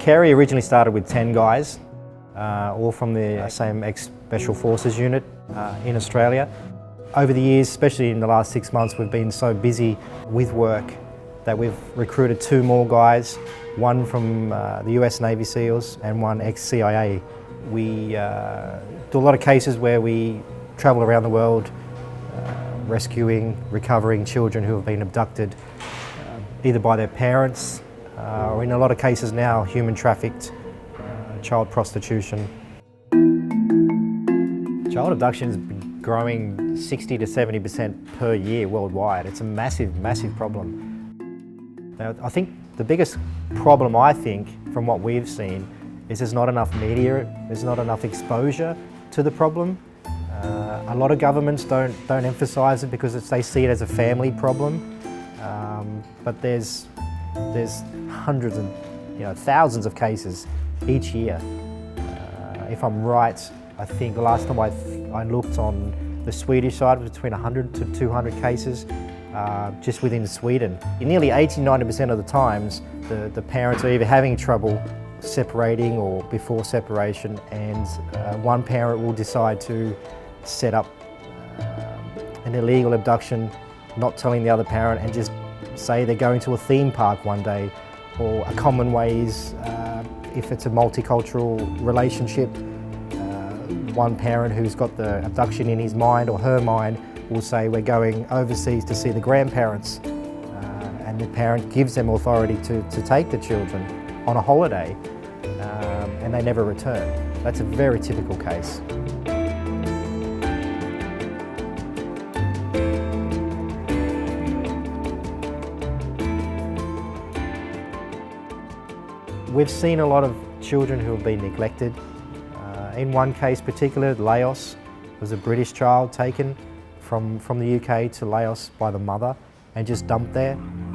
CARI originally started with 10 guys, all from the same ex-Special Forces unit in Australia. Over the years, especially in the last 6 months, we've been so busy with work that we've recruited 2 more guys, one from the US Navy SEALs and one ex-CIA. We do a lot of cases where we travel around the world rescuing, recovering children who have been abducted either by their parents or in a lot of cases now human trafficked, child prostitution. Child abduction has been growing 60 to 70% per year worldwide. It's a massive, massive problem. Now, I think the biggest problem, from what we've seen, is there's not enough media, there's not enough exposure to the problem. A lot of governments don't emphasise it because they see it as a family problem. But there's hundreds and thousands of cases each year. If I'm right, I think the last time I looked on the Swedish side was between 100 to 200 cases just within Sweden. In nearly 80–90% of the times, the parents are either having trouble separating or before separation, and one parent will decide to set up an illegal abduction, not telling the other parent, and just say they're going to a theme park one day. Or a common way is if it's a multicultural relationship, one parent who's got the abduction in his mind or her mind will say we're going overseas to see the grandparents, and the parent gives them authority to take the children on a holiday, and they never return. That's a very typical case. We've seen a lot of children who have been neglected. In one case particular, Laos, was a British child taken from the UK to Laos by the mother and just dumped there,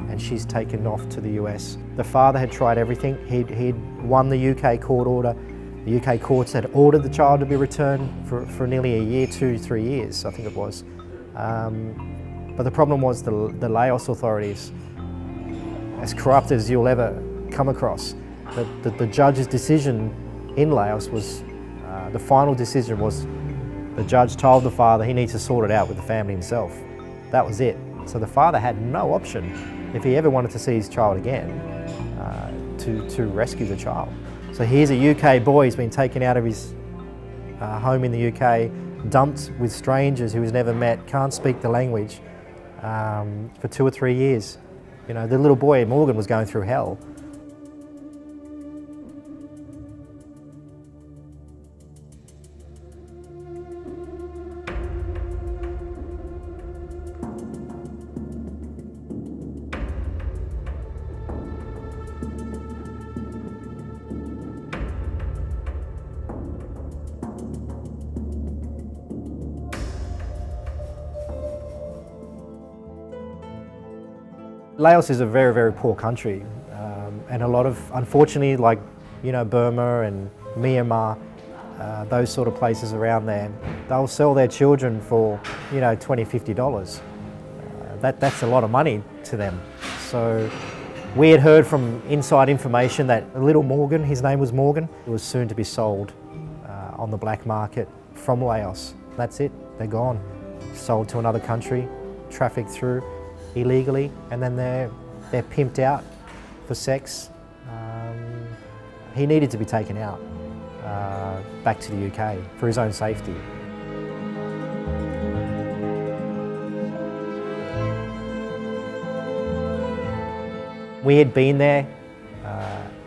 and she's taken off to the US. The father had tried everything. He'd won the UK court order. The UK courts had ordered the child to be returned for nearly a year, 2–3 years, I think it was. But the problem was the Laos authorities, as corrupt as you'll ever come across. The judge's decision in Laos was, the final decision was, the judge told the father he needs to sort it out with the family himself. That was it. So the father had no option, if he ever wanted to see his child again, to rescue the child. So here's a UK boy who's been taken out of his home in the UK, dumped with strangers who he's never met, can't speak the language, for 2 or 3 years. The little boy, Morgan, was going through hell. Laos is a very, very poor country, and a lot of, unfortunately, like Burma and Myanmar, those sort of places around there, they'll sell their children for $20, $50. That's a lot of money to them. So we had heard from inside information that little Morgan, his name was Morgan, was soon to be sold on the black market from Laos. That's it, they're gone. Sold to another country, trafficked through illegally, and then they're pimped out for sex. He needed to be taken out back to the UK for his own safety. We had been there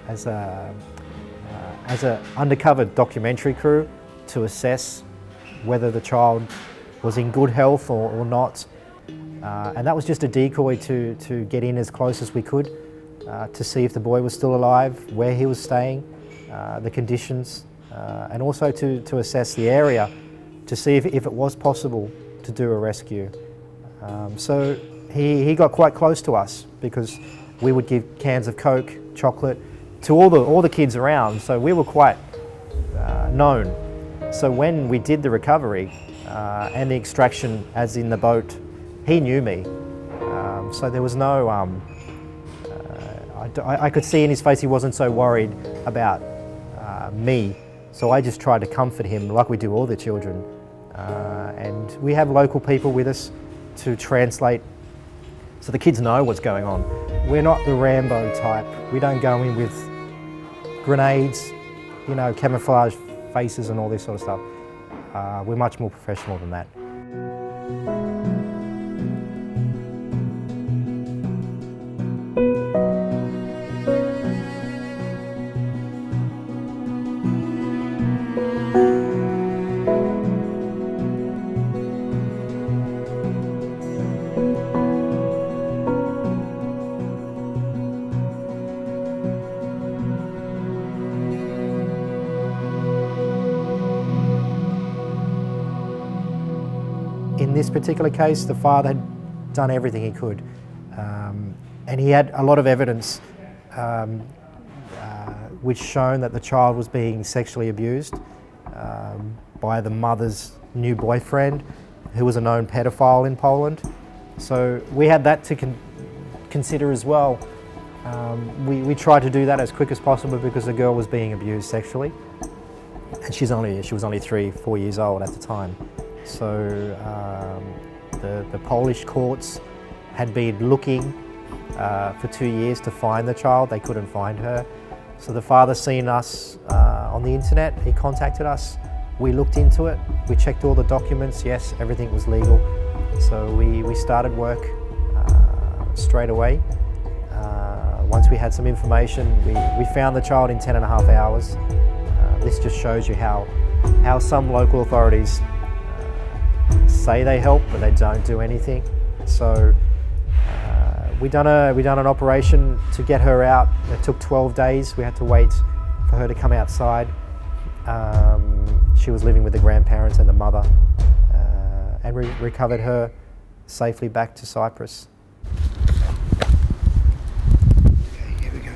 as an undercover documentary crew to assess whether the child was in good health or not. And that was just a decoy to get in as close as we could to see if the boy was still alive, where he was staying, the conditions, and also to assess the area to see if it was possible to do a rescue. So he got quite close to us because we would give cans of Coke, chocolate, to all the kids around, so we were quite known. So when we did the recovery and the extraction, as in the boat, he knew me. So there was no, I could see in his face he wasn't so worried about me, so I just tried to comfort him like we do all the children. And we have local people with us to translate so the kids know what's going on. We're not the Rambo type. We don't go in with grenades, you know, camouflage faces and all this sort of stuff. We're much more professional than that. In this particular case, the father had done everything he could, and he had a lot of evidence which shown that the child was being sexually abused by the mother's new boyfriend, who was a known pedophile in Poland. So we had that to consider as well. We tried to do that as quick as possible because the girl was being abused sexually, and she was only 3-4 years old at the time. So the Polish courts had been looking for 2 years to find the child. They couldn't find her. So the father seen us on the internet. He contacted us. We looked into it. We checked all the documents. Yes, everything was legal. So we started work straight away. Once we had some information, we found the child in 10.5 hours. This just shows you how some local authorities say they help, but they don't do anything. So we done an operation to get her out. It took 12 days. We had to wait for her to come outside. She was living with the grandparents and the mother, and we recovered her safely back to Cyprus. Okay, here we go.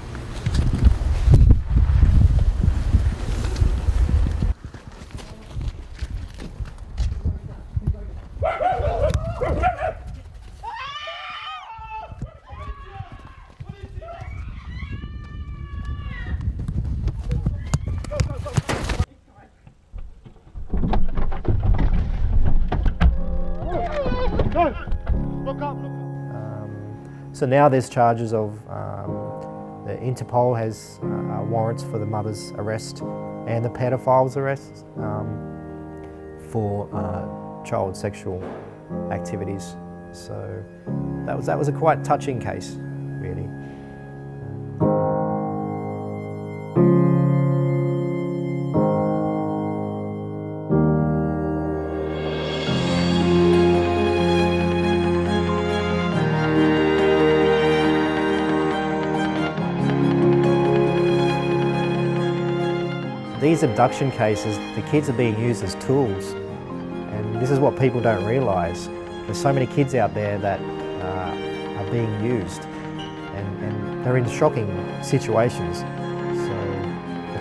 So now there's charges of, the Interpol has warrants for the mother's arrest and the pedophile's arrest for child sexual activities. So that was a quite touching case, really. These abduction cases, the kids are being used as tools, and this is what people don't realise. There's so many kids out there that are being used, and they're in shocking situations.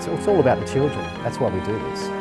So it's all about the children. That's why we do this.